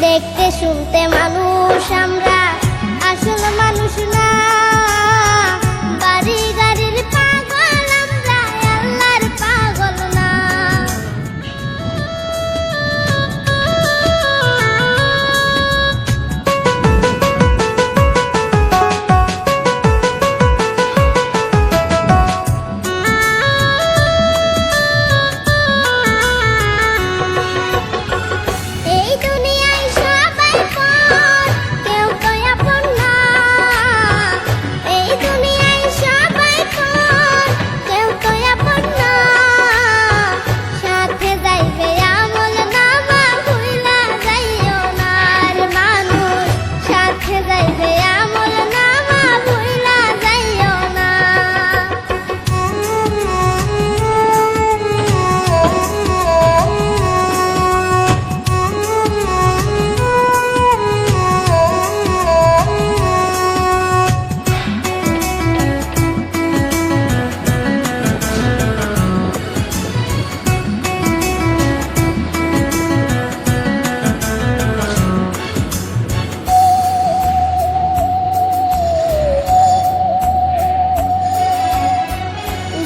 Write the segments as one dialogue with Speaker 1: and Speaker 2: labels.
Speaker 1: দেখতে শুনতে মানুষ আমরা, আসল মানুষ না। বাড়ি গাড়ির পাগল আমরা, আল্লাহর পাগল না। এই দুনিয়ায় সবাই পর, কেউ তো আপন না। এই দুনিয়ায় সবাই পর, কেউ তো আপন না। সাথে যাইবে আমল নামা, ভুইলা যাইও না রে মানুষ। সাথে যাইবে আমল নামা, ভুইলা যাইও না।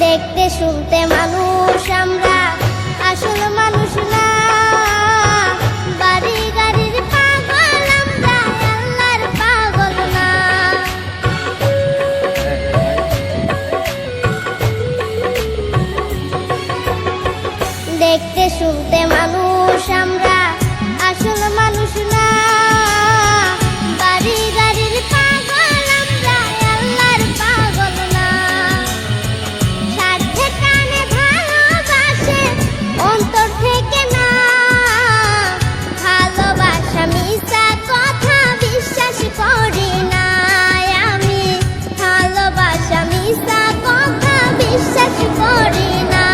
Speaker 1: দেখতে শুনতে মানুষ আমরা, আসল মানুষ না। বাড়ি গাড়ির পাগল আমরা, আল্লাহর পাগল না। দেখতে শুনতে মানুষ আমরা, আসল মানুষ না। বাড়ি গাড়ির পাগল আমরা, আল্লাহর পাগল না। স্বার্থে টানে ভালোবাসে, অন্তর থেকে না। ভালোবাসা মিছা কথা, বিশ্বাস করি না আমি। ভালোবাসা মিছা কথা, বিশ্বাস করি না।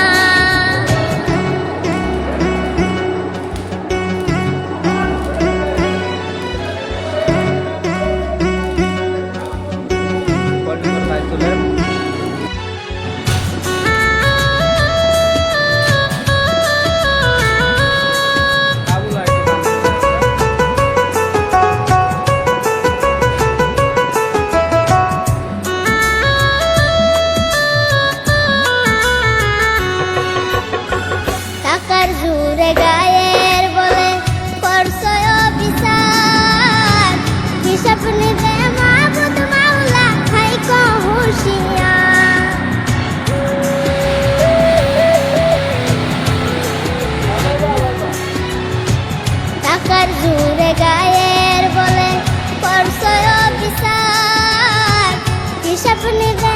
Speaker 1: টাকার জোরে গায়ের বলে করছো অবিচার। হিসাব নিতে মাবুদ মাওলা, থাইকো হুঁশিয়ার। টাকার জোরে গায়ের বলে করছো অবিচার। হিসাব নিতে